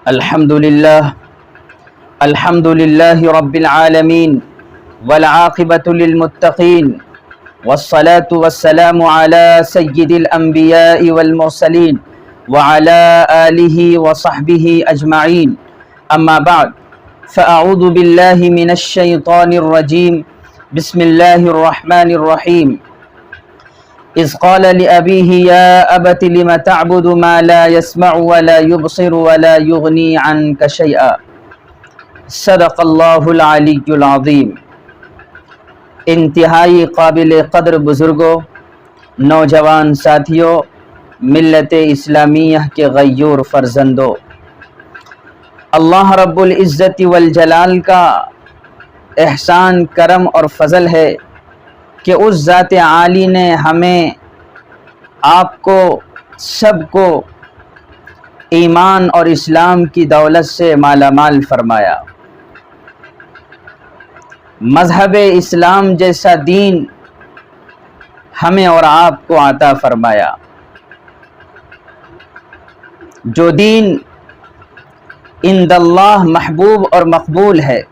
الحمد لله رب العالمين والعاقبة للمتقين والصلاة والسلام على سيد الأنبياء والمرسلين وعلى آله وصحبه أجمعين أما بعد فأعوذ بالله من الشيطان الرجيم بسم الله الرحمن الرحيم إذ قال لأبيه يا أبت لم تعبد ما لا يسمع ولا يبصر ولا يغني عنك شيئا صدق اللہ العلی العظیم۔ انتہائی قابل قدر بزرگوں، نوجوان ساتھیوں، ملت اسلامیہ کے غیور فرزندوں، اللہ رب العزت والجلال کا احسان، کرم اور فضل ہے کہ اس ذات عالی نے ہمیں، آپ کو، سب کو ایمان اور اسلام کی دولت سے مالا مال فرمایا۔ مذہب اسلام جیسا دین ہمیں اور آپ کو عطا فرمایا، جو دین عند اللہ محبوب اور مقبول ہے۔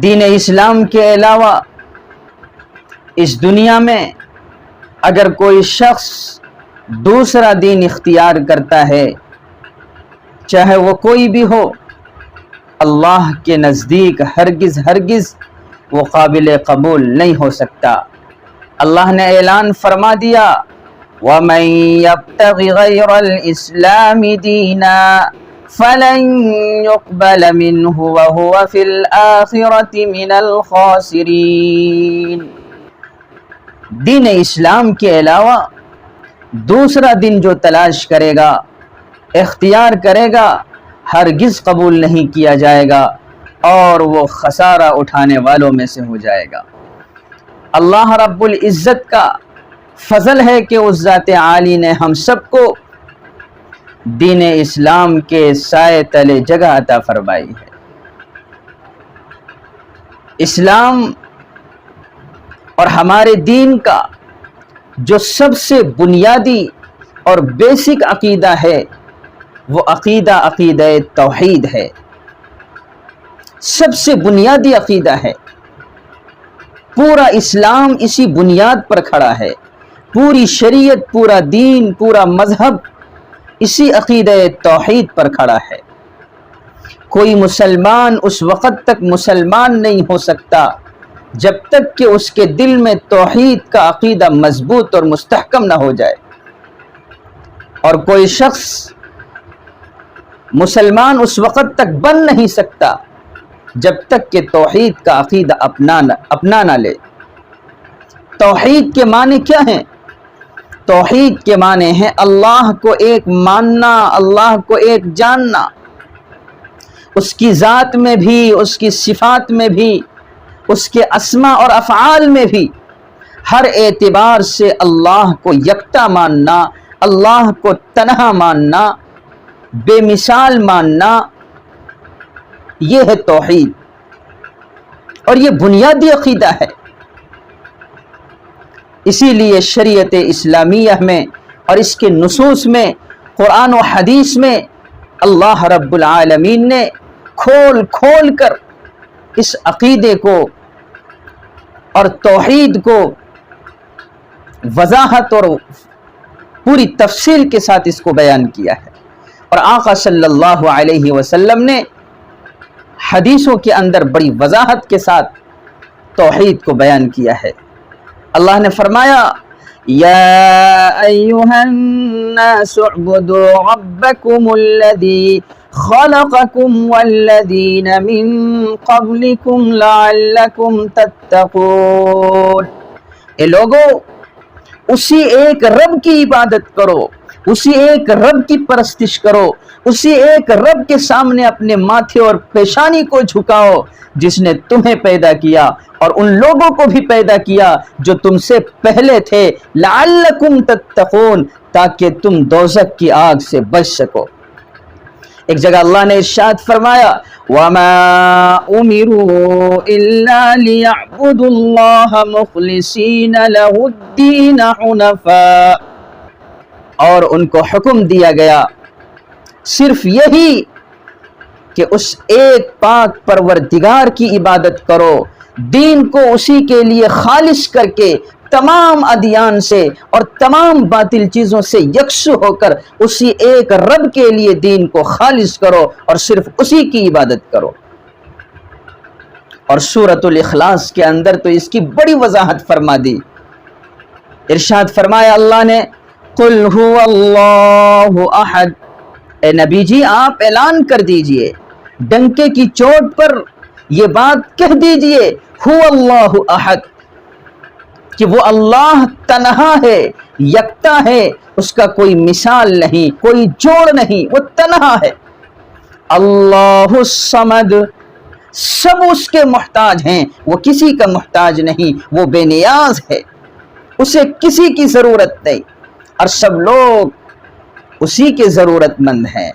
دین اسلام کے علاوہ اس دنیا میں اگر کوئی شخص دوسرا دین اختیار کرتا ہے، چاہے وہ کوئی بھی ہو، اللہ کے نزدیک ہرگز وہ قابل قبول نہیں ہو سکتا۔ اللہ نے اعلان فرما دیا وَمَن يَبْتَغِ غَيْرَ الْإِسْلَامِ دِينًا فَلَن يُقْبَلَ مِنْهُ وَهُوَ فِي الْآخِرَةِ مِنَ الْخَاسِرِينَ۔ دین اسلام کے علاوہ دوسرا دن جو تلاش کرے گا، اختیار کرے گا، ہرگز قبول نہیں کیا جائے گا اور وہ خسارہ اٹھانے والوں میں سے ہو جائے گا۔ اللہ رب العزت کا فضل ہے کہ اس ذات عالی نے ہم سب کو دین اسلام کے سائے تلے جگہ عطا فرمائی ہے۔ اسلام اور ہمارے دین کا جو سب سے بنیادی اور بیسک عقیدہ ہے، وہ عقیدہ توحید ہے۔ سب سے بنیادی عقیدہ ہے، پورا اسلام اسی بنیاد پر کھڑا ہے، پوری شریعت، پورا دین، پورا مذہب اسی عقیدہ توحید پر کھڑا ہے۔ کوئی مسلمان اس وقت تک مسلمان نہیں ہو سکتا جب تک کہ اس کے دل میں توحید کا عقیدہ مضبوط اور مستحکم نہ ہو جائے، اور کوئی شخص مسلمان اس وقت تک بن نہیں سکتا جب تک کہ توحید کا عقیدہ اپنا نہ لے۔ توحید کے معنی کیا ہیں؟ توحید کے معنی ہیں اللہ کو ایک ماننا، اللہ کو ایک جاننا، اس کی ذات میں بھی، اس کی صفات میں بھی، اس کے اسماء اور افعال میں بھی ہر اعتبار سے اللہ کو یکتا ماننا، اللہ کو تنہا ماننا، بے مثال ماننا، یہ ہے توحید، اور یہ بنیادی عقیدہ ہے۔ اسی لیے شریعت اسلامیہ میں اور اس کے نصوص میں، قرآن و حدیث میں اللہ رب العالمین نے کھول کر اس عقیدے کو اور توحید کو وضاحت اور پوری تفصیل کے ساتھ اس کو بیان کیا ہے، اور آقا صلی اللہ علیہ وسلم نے حدیثوں کے اندر بڑی وضاحت کے ساتھ توحید کو بیان کیا ہے۔ اللہ نے فرمایا یا ایھا الناس اعبدوا ربکم الذی خلقکم والذین من قبلکم لعلکم تتقون۔ اے لوگو، اسی ایک رب کی عبادت کرو، اسی ایک رب کی پرستش کرو، اسی ایک رب کے سامنے اپنے ماتھے اور پیشانی کو جھکاؤ جس نے تمہیں پیدا کیا اور ان لوگوں کو بھی پیدا کیا جو تم سے پہلے تھے، لعلکم تتقون، تاکہ تم دوزخ کی آگ سے بچ سکو۔ ایک جگہ اللہ نے ارشاد فرمایا وَمَا أُمِرُوا إِلَّا لِيَعْبُدُوا اللَّهَ مُخْلِصِينَ لَهُ الدِّينَ حُنَفَاءَ، اور ان کو حکم دیا گیا صرف یہی کہ اس ایک پاک پروردگار کی عبادت کرو، دین کو اسی کے لیے خالص کر کے تمام ادیان سے اور تمام باطل چیزوں سے یکسو ہو کر اسی ایک رب کے لیے دین کو خالص کرو اور صرف اسی کی عبادت کرو۔ اور سورۃ الاخلاص کے اندر تو اس کی بڑی وضاحت فرما دی۔ ارشاد فرمایا اللہ نے، قل هو اللہ احد، اے نبی جی آپ اعلان کر دیجئے، ڈنکے کی چوٹ پر یہ بات کہہ دیجئے، هو اللہ احد، کہ وہ اللہ تنہا ہے، یکتا ہے، اس کا کوئی مثال نہیں، کوئی جوڑ نہیں، وہ تنہا ہے۔ اللہ الصمد، سب اس کے محتاج ہیں، وہ کسی کا محتاج نہیں، وہ بے نیاز ہے، اسے کسی کی ضرورت نہیں، اور سب لوگ اسی کے ضرورت مند ہیں۔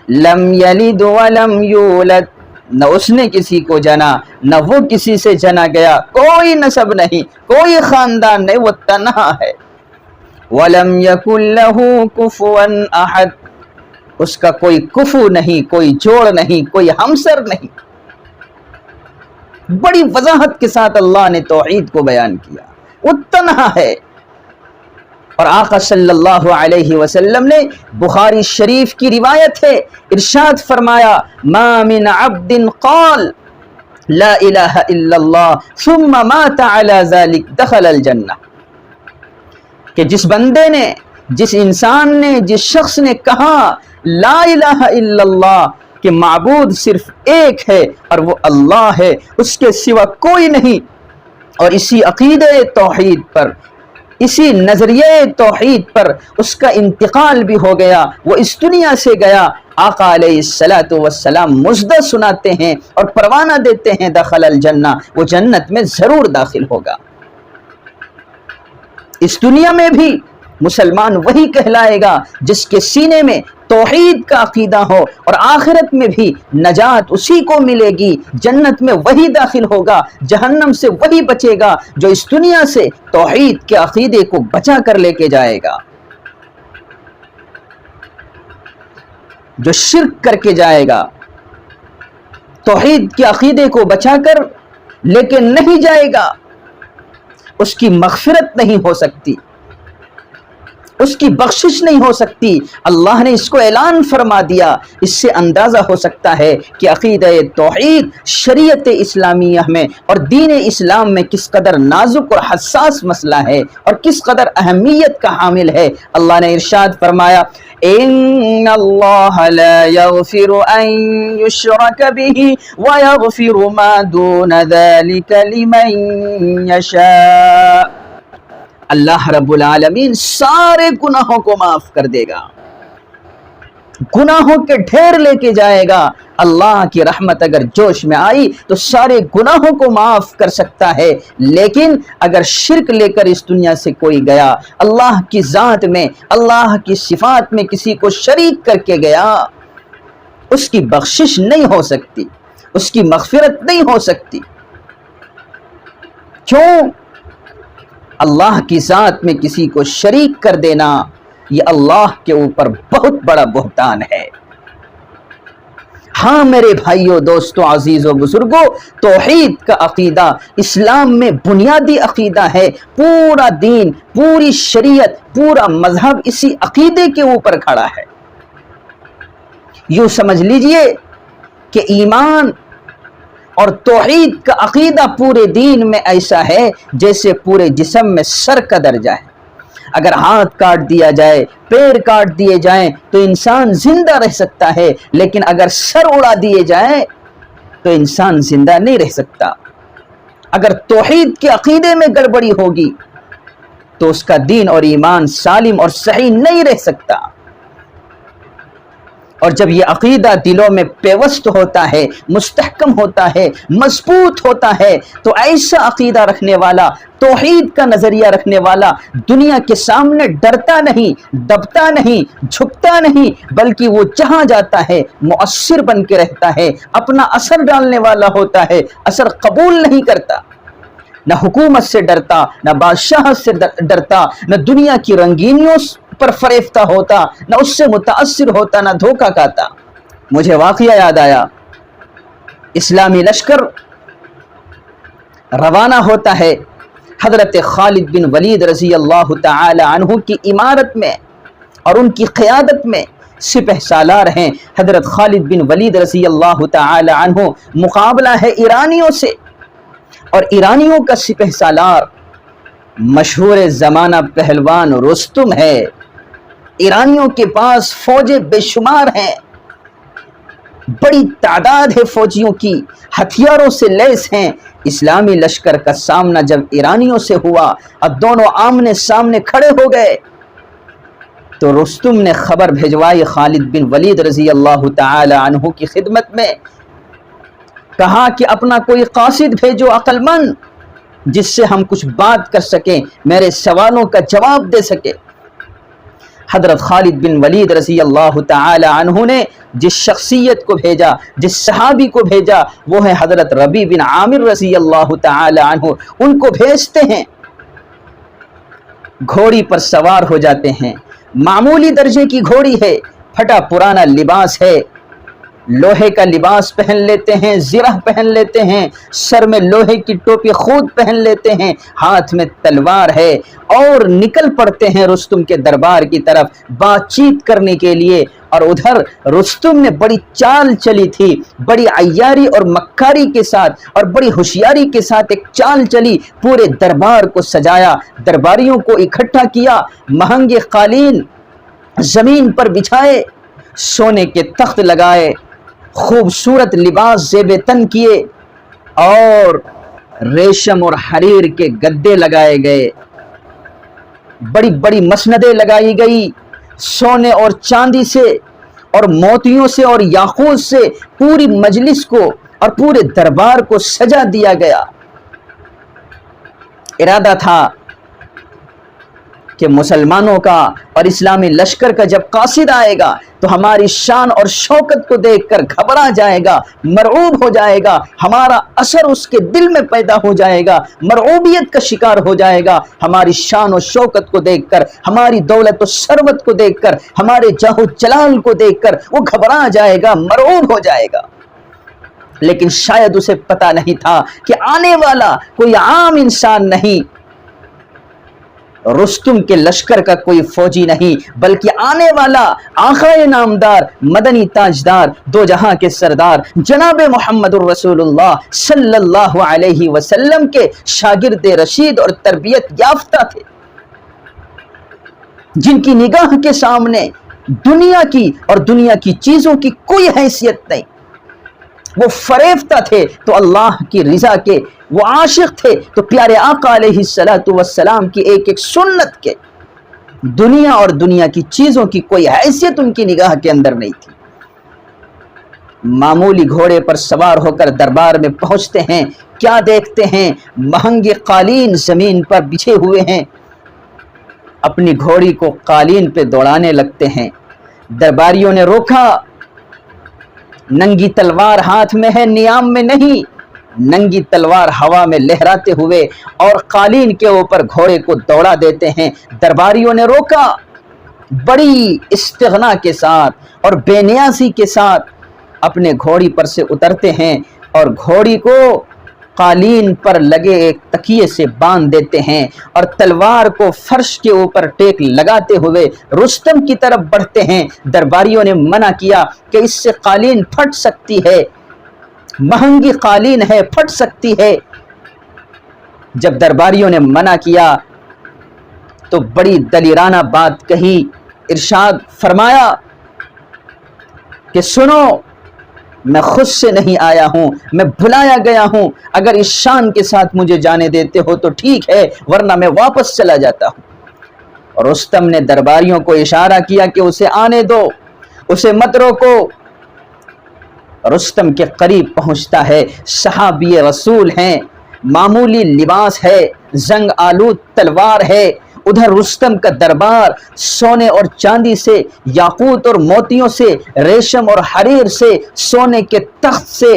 لم یلد ولم یولد، نہ اس نے کسی کو جنا نہ وہ کسی سے جنا گیا، کوئی نسب نہیں، کوئی خاندان نہیں، وہ تنہا ہے۔ ولم یکن لہ کفوا احد، اس کا کوئی کفو نہیں، کوئی جوڑ نہیں، کوئی ہمسر نہیں۔ بڑی وضاحت کے ساتھ اللہ نے توحید کو بیان کیا، وہ تنہا ہے۔ اور آقا صلی اللہ علیہ وسلم نے بخاری شریف کی روایت ہے، ارشاد فرمایا، ما من عبد قال لا الہ الا اللہ ثم مات علی ذلک دخل الجنہ، کہ جس بندے نے، جس انسان نے، جس شخص نے کہا لا الہ الا اللہ، کہ معبود صرف ایک ہے اور وہ اللہ ہے، اس کے سوا کوئی نہیں، اور اسی عقیدہ توحید پر، اسی نظریہ توحید پر اس کا انتقال بھی ہو گیا، وہ اس دنیا سے گیا، آقا علیہ الصلوۃ والسلام مژدہ سناتے ہیں اور پروانہ دیتے ہیں، دخل الجنہ، وہ جنت میں ضرور داخل ہوگا۔ اس دنیا میں بھی مسلمان وہی کہلائے گا جس کے سینے میں توحید کا عقیدہ ہو، اور آخرت میں بھی نجات اسی کو ملے گی، جنت میں وہی داخل ہوگا، جہنم سے وہی بچے گا جو اس دنیا سے توحید کے عقیدے کو بچا کر لے کے جائے گا۔ جو شرک کر کے جائے گا، توحید کے عقیدے کو بچا کر لے کے نہیں جائے گا، اس کی مغفرت نہیں ہو سکتی، اس کی بخشش نہیں ہو سکتی۔ اللہ نے اس کو اعلان فرما دیا، اس سے اندازہ ہو سکتا ہے کہ عقیدہ توحید شریعت اسلامیہ میں اور دین اسلام میں کس قدر نازک اور حساس مسئلہ ہے اور کس قدر اہمیت کا حامل ہے۔ اللہ نے ارشاد فرمایا، ان اللہ لا یغفر ان یشرک بہ ویغفر ما دون ذلک لمن یشاء، اللہ رب العالمین سارے گناہوں کو معاف کر دے گا، گناہوں کے ڈھیر لے کے جائے گا۔ اللہ کی رحمت اگر جوش میں آئی تو سارے گناہوں کو معاف کر سکتا ہے، لیکن اگر شرک لے کر اس دنیا سے کوئی گیا، اللہ کی ذات میں، اللہ کی صفات میں کسی کو شریک کر کے گیا، اس کی بخشش نہیں ہو سکتی، اس کی مغفرت نہیں ہو سکتی۔ کیوں؟ اللہ کی ذات میں کسی کو شریک کر دینا یہ اللہ کے اوپر بہت بڑا بہتان ہے۔ ہاں میرے بھائیوں، دوستوں، عزیزوں، بزرگوں، توحید کا عقیدہ اسلام میں بنیادی عقیدہ ہے۔ پورا دین، پوری شریعت، پورا مذہب اسی عقیدے کے اوپر کھڑا ہے۔ یوں سمجھ لیجئے کہ ایمان اور توحید کا عقیدہ پورے دین میں ایسا ہے جیسے پورے جسم میں سر کا درجہ ہے۔ اگر ہاتھ کاٹ دیا جائے، پیر کاٹ دیے جائیں تو انسان زندہ رہ سکتا ہے، لیکن اگر سر اڑا دیے جائیں تو انسان زندہ نہیں رہ سکتا۔ اگر توحید کے عقیدے میں گڑبڑی ہوگی تو اس کا دین اور ایمان سالم اور صحیح نہیں رہ سکتا۔ اور جب یہ عقیدہ دلوں میں پیوست ہوتا ہے، مستحکم ہوتا ہے، مضبوط ہوتا ہے، تو ایسا عقیدہ رکھنے والا، توحید کا نظریہ رکھنے والا دنیا کے سامنے ڈرتا نہیں، دبتا نہیں، جھکتا نہیں، بلکہ وہ جہاں جاتا ہے مؤثر بن کے رہتا ہے، اپنا اثر ڈالنے والا ہوتا ہے، اثر قبول نہیں کرتا۔ نہ حکومت سے ڈرتا، نہ بادشاہ سے ڈرتا، نہ دنیا کی رنگینیوں پر فریفتہ ہوتا، نہ اس سے متاثر ہوتا، نہ دھوکہ کھاتا۔ مجھے واقعہ یاد آیا، اسلامی لشکر روانہ ہوتا ہے، حضرت خالد بن ولید رضی اللہ تعالی عنہ کی امارت میں اور ان کی قیادت میں سپہ سالار ہیں حضرت خالد بن ولید رضی اللہ تعالی عنہ۔ مقابلہ ہے ایرانیوں سے، اور ایرانیوں کا سپہ سالار مشہور زمانہ پہلوان رستم ہے۔ ایرانیوں کے پاس فوجیں بے شمار ہیں، بڑی تعداد ہے فوجیوں کی، ہتھیاروں سے لیس ہیں۔ اسلامی لشکر کا سامنا جب ایرانیوں سے ہوا اور دونوں آمنے سامنے کھڑے ہو گئے تو رستم نے خبر بھیجوائی خالد بن ولید رضی اللہ تعالی عنہ کی خدمت میں، کہا کہ اپنا کوئی قاصد بھیجو عقل مند، جس سے ہم کچھ بات کر سکیں، میرے سوالوں کا جواب دے سکے۔ حضرت خالد بن ولید رضی اللہ تعالی عنہ نے جس شخصیت کو بھیجا، جس صحابی کو بھیجا، وہ ہے حضرت ربیع بن عامر رضی اللہ تعالی عنہ۔ ان کو بھیجتے ہیں، گھوڑی پر سوار ہو جاتے ہیں، معمولی درجے کی گھوڑی ہے، پھٹا پرانا لباس ہے، لوہے کا لباس پہن لیتے ہیں، زرہ پہن لیتے ہیں، سر میں لوہے کی ٹوپی خود پہن لیتے ہیں، ہاتھ میں تلوار ہے، اور نکل پڑتے ہیں رستم کے دربار کی طرف بات چیت کرنے کے لیے۔ اور ادھر رستم نے بڑی چال چلی تھی، بڑی عیاری اور مکاری کے ساتھ اور بڑی ہوشیاری کے ساتھ ایک چال چلی، پورے دربار کو سجایا، درباریوں کو اکٹھا کیا، مہنگے قالین زمین پر بچھائے، سونے کے تخت لگائے، خوبصورت لباس زیب تن کیے، اور ریشم اور حریر کے گدے لگائے گئے، بڑی بڑی مسندیں لگائی گئی، سونے اور چاندی سے اور موتیوں سے اور یاقوت سے پوری مجلس کو اور پورے دربار کو سجا دیا گیا۔ ارادہ تھا کہ مسلمانوں کا اور اسلامی لشکر کا جب قاصد آئے گا تو ہماری شان اور شوکت کو دیکھ کر گھبرا جائے گا، مرعوب ہو جائے گا، ہمارا اثر اس کے دل میں پیدا ہو جائے گا، مرعوبیت کا شکار ہو جائے گا، ہماری شان و شوکت کو دیکھ کر، ہماری دولت و ثروت کو دیکھ کر، ہمارے جاہ و جلال کو دیکھ کر وہ گھبرا جائے گا، مرعوب ہو جائے گا۔ لیکن شاید اسے پتہ نہیں تھا کہ آنے والا کوئی عام انسان نہیں، رستم کے لشکر کا کوئی فوجی نہیں، بلکہ آنے والا آقا نامدار، مدنی تاجدار، دو جہاں کے سردار جناب محمد الرسول اللہ صلی اللہ علیہ وسلم کے شاگرد رشید اور تربیت یافتہ تھے، جن کی نگاہ کے سامنے دنیا کی اور دنیا کی چیزوں کی کوئی حیثیت نہیں۔ وہ فریفتہ تھے تو اللہ کی رضا کے، وہ عاشق تھے تو پیارے آقا علیہ السلام کی ایک ایک سنت کے، دنیا اور دنیا کی چیزوں کی کوئی حیثیت ان کی نگاہ کے اندر نہیں تھی۔ معمولی گھوڑے پر سوار ہو کر دربار میں پہنچتے ہیں، کیا دیکھتے ہیں؟ مہنگے قالین زمین پر بچھے ہوئے ہیں، اپنی گھوڑی کو قالین پہ دوڑانے لگتے ہیں۔ درباریوں نے روکا، ننگی تلوار ہاتھ میں ہے، نیام میں نہیں، ننگی تلوار ہوا میں لہراتے ہوئے اور قالین کے اوپر گھوڑے کو دوڑا دیتے ہیں۔ درباریوں نے روکا، بڑی استغنا کے ساتھ اور بے نیازی کے ساتھ اپنے گھوڑی پر سے اترتے ہیں اور گھوڑی کو قالین پر لگے ایک تکیے سے باندھ دیتے ہیں اور تلوار کو فرش کے اوپر ٹیک لگاتے ہوئے رستم کی طرف بڑھتے ہیں۔ درباریوں نے منع کیا کہ اس سے قالین پھٹ سکتی ہے، مہنگی قالین ہے، پھٹ سکتی ہے۔ جب درباریوں نے منع کیا تو بڑی دلیرانہ بات کہی، ارشاد فرمایا کہ سنو، میں خود سے نہیں آیا ہوں، میں بھلایا گیا ہوں، اگر اس شان کے ساتھ مجھے جانے دیتے ہو تو ٹھیک ہے، ورنہ میں واپس چلا جاتا ہوں۔ اور رستم نے درباریوں کو اشارہ کیا کہ اسے آنے دو، اسے مت روکو۔ رستم کے قریب پہنچتا ہے، صحابی رسول ہیں، معمولی لباس ہے، زنگ آلود تلوار ہے، ادھر رستم کا دربار سونے اور چاندی سے، یاقوت اور موتیوں سے، ریشم اور حریر سے، سونے کے تخت سے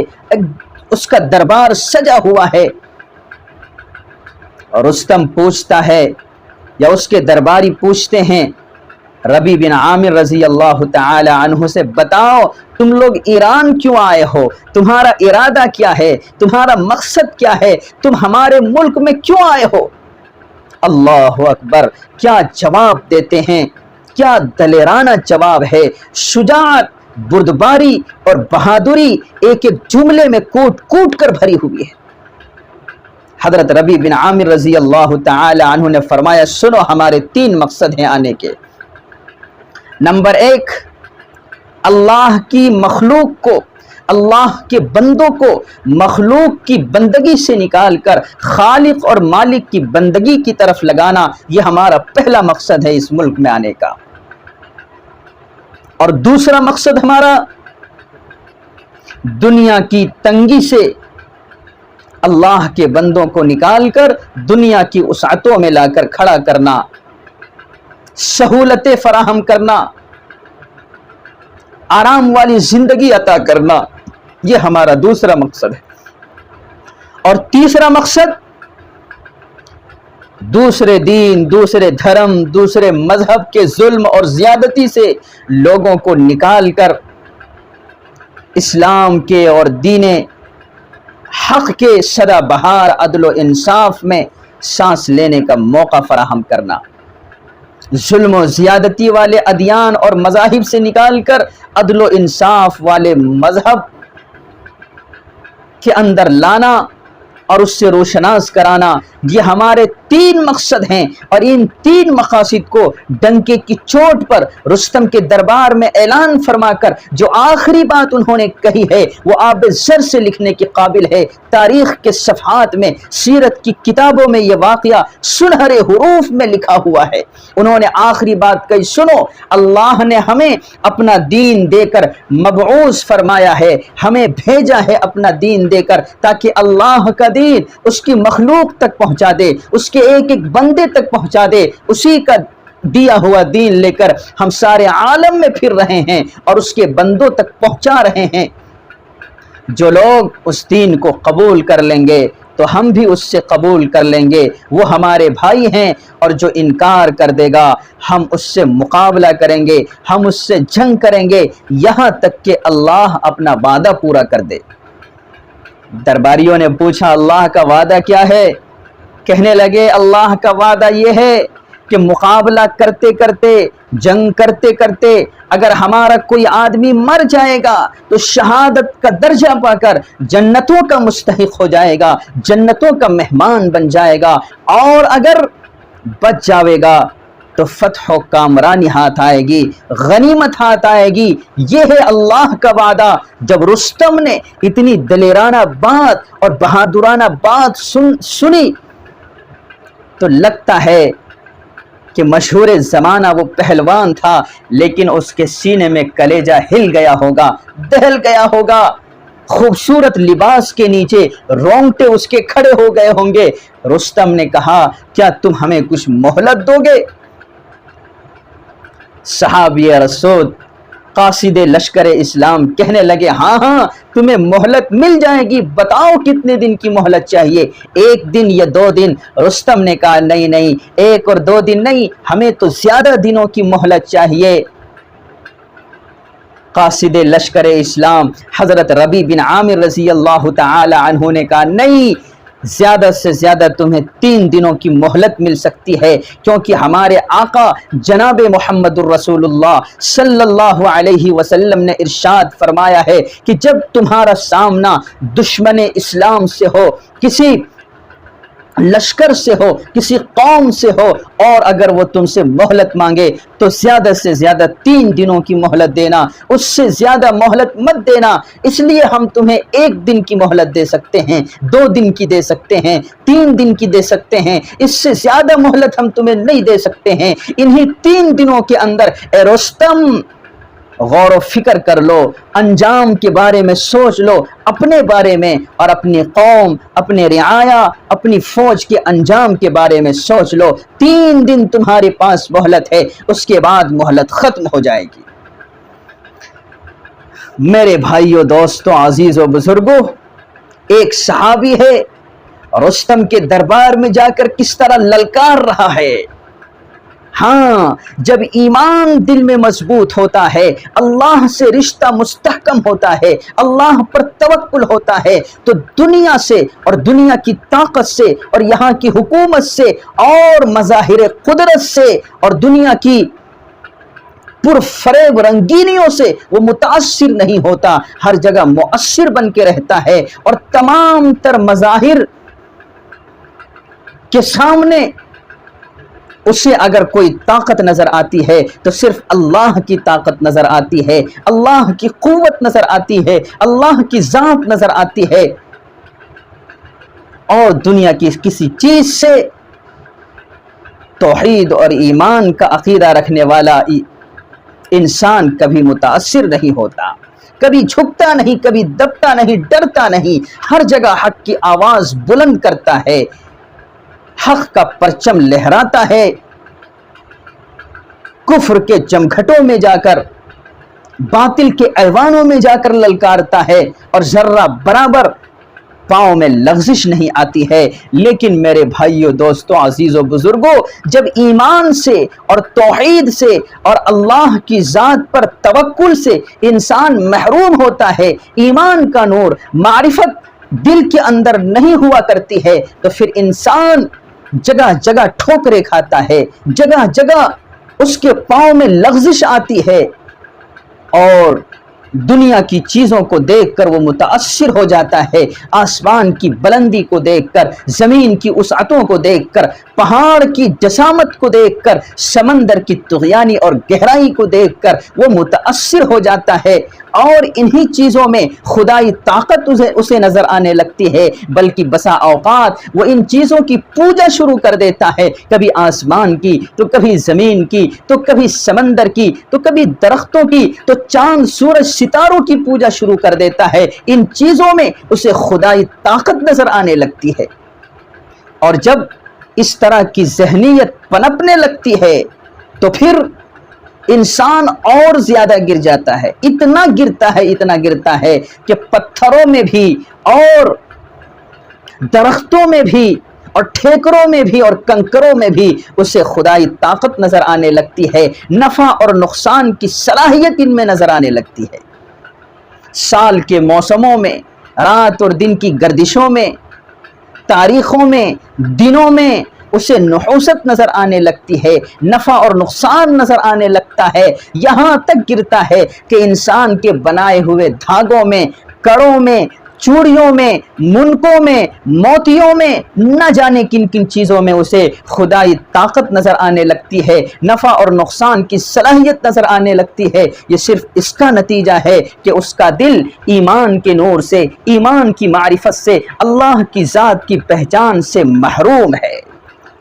اس کا دربار سجا ہوا ہے۔ اور رستم پوچھتا ہے یا اس کے درباری پوچھتے ہیں ربی بن عامر رضی اللہ تعالی عنہ سے بتاؤ تم لوگ ایران کیوں آئے ہو، تمہارا ارادہ کیا ہے، تمہارا مقصد کیا ہے، تم ہمارے ملک میں کیوں آئے ہو؟ اللہ اکبر، کیا جواب دیتے ہیں، کیا دلیرانہ جواب ہے، شجاعت، بردباری اور بہادری ایک ایک جملے میں کوٹ کوٹ کر بھری ہوئی ہے۔ حضرت ربی بن عامر رضی اللہ تعالی عنہ نے فرمایا سنو ہمارے 3 مقصد ہیں آنے کے۔ نمبر 1، اللہ کی مخلوق کو، اللہ کے بندوں کو مخلوق کی بندگی سے نکال کر خالق اور مالک کی بندگی کی طرف لگانا، یہ ہمارا پہلا مقصد ہے اس ملک میں آنے کا۔ اور دوسرا مقصد ہمارا دنیا کی تنگی سے اللہ کے بندوں کو نکال کر دنیا کی وسعتوں میں لا کر کھڑا کرنا، سہولتیں فراہم کرنا، آرام والی زندگی عطا کرنا، یہ ہمارا دوسرا مقصد ہے۔ اور تیسرا مقصد دوسرے دین، دوسرے دھرم، دوسرے مذہب کے ظلم اور زیادتی سے لوگوں کو نکال کر اسلام کے اور دین حق کے سدا بہار عدل و انصاف میں سانس لینے کا موقع فراہم کرنا، ظلم و زیادتی والے ادیان اور مذاہب سے نکال کر عدل و انصاف والے مذہب کے اندر لانا اور اس سے روشناس کرانا، یہ ہمارے 3 مقصد ہیں۔ اور ان 3 مقاصد کو ڈنکے کی چوٹ پر رستم کے دربار میں اعلان فرما کر جو آخری بات انہوں نے کہی ہے وہ آب زر سے لکھنے کے قابل ہے۔ تاریخ کے صفحات میں، سیرت کی کتابوں میں یہ واقعہ سنہرے حروف میں لکھا ہوا ہے۔ انہوں نے آخری بات کہی سنو، اللہ نے ہمیں اپنا دین دے کر مبعوث فرمایا ہے، ہمیں بھیجا ہے اپنا دین دے کر تاکہ اللہ کا دین اس کی مخلوق تک پہنچا دے، اس کے ایک ایک بندے تک پہنچا دے۔ اسی کا دیا ہوا دین لے کر ہم سارے عالم میں پھر رہے ہیں اور اس کے بندوں تک پہنچا رہے ہیں۔ جو لوگ اس دین کو قبول کر لیں گے تو ہم بھی اس سے قبول کر لیں گے، وہ ہمارے بھائی ہیں، اور جو انکار کر دے گا ہم اس سے مقابلہ کریں گے، ہم اس سے جنگ کریں گے یہاں تک کہ اللہ اپنا وعدہ پورا کر دے۔ درباریوں نے پوچھا اللہ کا وعدہ کیا ہے؟ کہنے لگے اللہ کا وعدہ یہ ہے کہ مقابلہ کرتے کرتے، جنگ کرتے کرتے اگر ہمارا کوئی آدمی مر جائے گا تو شہادت کا درجہ پا کر جنتوں کا مستحق ہو جائے گا، جنتوں کا مہمان بن جائے گا، اور اگر بچ جاوے گا تو فتح و کامرانی ہاتھ آئے گی، غنیمت ہاتھ آئے گی۔ یہ ہے اللہ کا وعدہ۔ جب رستم نے اتنی دلیرانہ بات اور بہادرانہ بات سنی تو لگتا ہے کہ مشہور زمانہ وہ پہلوان تھا، لیکن اس کے سینے میں کلیجہ ہل گیا ہوگا، دہل گیا ہوگا، خوبصورت لباس کے نیچے رونگٹے اس کے کھڑے ہو گئے ہوں گے۔ رستم نے کہا کیا تم ہمیں کچھ مہلت دو گے؟ صحابی رسول قاصد لشکر اسلام کہنے لگے ہاں ہاں تمہیں مہلت مل جائے گی، بتاؤ کتنے دن کی مہلت چاہیے، 1 دن یا 2 دن؟ رستم نے کہا نہیں نہیں، 1 اور 2 دن نہیں، ہمیں تو زیادہ دنوں کی مہلت چاہیے۔ قاصد لشکر اسلام حضرت ربی بن عامر رضی اللہ تعالی عنہ نے کہا نہیں، زیادہ سے زیادہ تمہیں 3 دنوں کی مہلت مل سکتی ہے، کیونکہ ہمارے آقا جناب محمد الرسول اللہ صلی اللہ علیہ وسلم نے ارشاد فرمایا ہے کہ جب تمہارا سامنا دشمن اسلام سے ہو، کسی لشکر سے ہو، کسی قوم سے ہو، اور اگر وہ تم سے مہلت مانگے تو زیادہ سے زیادہ 3 دنوں کی مہلت دینا، اس سے زیادہ مہلت مت دینا۔ اس لیے ہم تمہیں 1 دن کی مہلت دے سکتے ہیں، 2 دن کی دے سکتے ہیں، 3 دن کی دے سکتے ہیں، اس سے زیادہ مہلت ہم تمہیں نہیں دے سکتے ہیں۔ انہی 3 دنوں کے اندر اے رستم غور و فکر کر لو، انجام کے بارے میں سوچ لو، اپنے بارے میں اور اپنی قوم، اپنے رعایا، اپنی فوج کے انجام کے بارے میں سوچ لو۔ 3 دن تمہارے پاس مہلت ہے، اس کے بعد مہلت ختم ہو جائے گی۔ میرے بھائیوں، دوستوں، عزیزوں، بزرگوں، ایک صحابی ہے رستم کے دربار میں جا کر کس طرح للکار رہا ہے، ہاں جب ایمان دل میں مضبوط ہوتا ہے، اللہ سے رشتہ مستحکم ہوتا ہے، اللہ پر توکل ہوتا ہے، تو دنیا سے اور دنیا کی طاقت سے اور یہاں کی حکومت سے اور مظاہر قدرت سے اور دنیا کی پرفریب رنگینیوں سے وہ متاثر نہیں ہوتا، ہر جگہ مؤثر بن کے رہتا ہے، اور تمام تر مظاہر کے سامنے اسے اگر کوئی طاقت نظر آتی ہے تو صرف اللہ کی طاقت نظر آتی ہے، اللہ کی قوت نظر آتی ہے، اللہ کی ذات نظر آتی ہے، اور دنیا کی کسی چیز سے توحید اور ایمان کا عقیدہ رکھنے والا انسان کبھی متاثر نہیں ہوتا، کبھی جھکتا نہیں، کبھی دبتا نہیں، ڈرتا نہیں، ہر جگہ حق کی آواز بلند کرتا ہے، حق کا پرچم لہراتا ہے، کفر کے جمگھٹوں میں جا کر، باطل کے ایوانوں میں جا کر للکارتا ہے، اور ذرہ برابر پاؤں میں لغزش نہیں آتی ہے۔ لیکن میرے بھائیو، دوستو، عزیزو، بزرگو، جب ایمان سے اور توحید سے اور اللہ کی ذات پر توکل سے انسان محروم ہوتا ہے، ایمان کا نور، معرفت دل کے اندر نہیں ہوا کرتی ہے، تو پھر انسان جگہ جگہ ٹھوکریں کھاتا ہے، جگہ جگہ اس کے پاؤں میں لغزش آتی ہے، اور دنیا کی چیزوں کو دیکھ کر وہ متاثر ہو جاتا ہے، آسمان کی بلندی کو دیکھ کر، زمین کی وسعتوں کو دیکھ کر، پہاڑ کی جسامت کو دیکھ کر، سمندر کی طغیانی اور گہرائی کو دیکھ کر وہ متاثر ہو جاتا ہے، اور انہی چیزوں میں خدائی طاقت اسے نظر آنے لگتی ہے، بلکہ بسا اوقات وہ ان چیزوں کی پوجا شروع کر دیتا ہے، کبھی آسمان کی، تو کبھی زمین کی، تو کبھی سمندر کی، تو کبھی درختوں کی، تو چاند، سورج، ستاروں کی پوجا شروع کر دیتا ہے، ان چیزوں میں اسے خدائی طاقت نظر آنے لگتی ہے، اور جب اس طرح کی ذہنیت پنپنے لگتی ہے تو پھر انسان اور زیادہ گر جاتا ہے، اتنا گرتا ہے کہ پتھروں میں بھی اور درختوں میں بھی اور ٹھیکروں میں بھی اور کنکروں میں بھی اسے خدائی طاقت نظر آنے لگتی ہے، نفع اور نقصان کی صلاحیت ان میں نظر آنے لگتی ہے، سال کے موسموں میں، رات اور دن کی گردشوں میں، تاریخوں میں، دنوں میں اسے نحوست نظر آنے لگتی ہے، نفع اور نقصان نظر آنے لگتا ہے، یہاں تک گرتا ہے کہ انسان کے بنائے ہوئے دھاگوں میں، کڑوں میں، چوڑیوں میں، منکوں میں، موتیوں میں، نہ جانے کن کن چیزوں میں اسے خدائی طاقت نظر آنے لگتی ہے، نفع اور نقصان کی صلاحیت نظر آنے لگتی ہے۔ یہ صرف اس کا نتیجہ ہے کہ اس کا دل ایمان کے نور سے، ایمان کی معرفت سے، اللہ کی ذات کی پہچان سے محروم ہے۔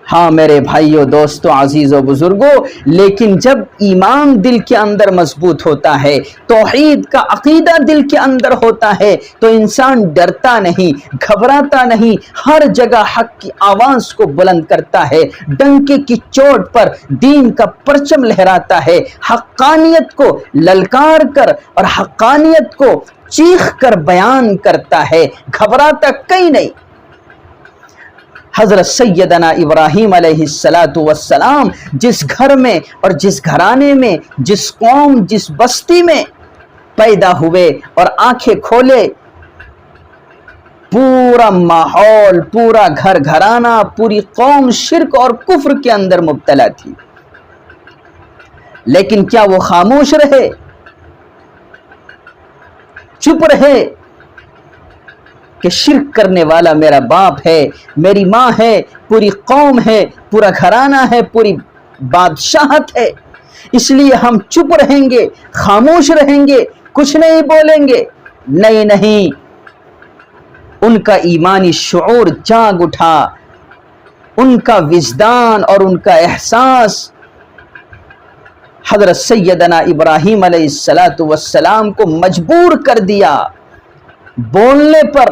ہاں میرے بھائیو، دوستو، عزیزو، بزرگو، لیکن جب ایمان دل کے اندر مضبوط ہوتا ہے، توحید کا عقیدہ دل کے اندر ہوتا ہے، تو انسان ڈرتا نہیں، گھبراتا نہیں، ہر جگہ حق کی آواز کو بلند کرتا ہے، ڈنکے کی چوٹ پر دین کا پرچم لہراتا ہے، حقانیت کو للکار کر اور حقانیت کو چیخ کر بیان کرتا ہے، گھبراتا کہیں نہیں۔ حضرت سیدنا ابراہیم علیہ السلام جس گھر میں اور جس گھرانے میں، جس قوم، جس بستی میں پیدا ہوئے اور آنکھیں کھولے، پورا ماحول، پورا گھر گھرانہ، پوری قوم شرک اور کفر کے اندر مبتلا تھی، لیکن کیا وہ خاموش رہے، چپ رہے کہ شرک کرنے والا میرا باپ ہے، میری ماں ہے، پوری قوم ہے، پورا گھرانہ ہے، پوری بادشاہت ہے، اس لیے ہم چپ رہیں گے، خاموش رہیں گے، کچھ نہیں بولیں گے؟ نہیں، ان کا ایمانی شعور جاگ اٹھا، ان کا وجدان اور ان کا احساس حضرت سیدنا ابراہیم علیہ السلام کو مجبور کر دیا بولنے پر،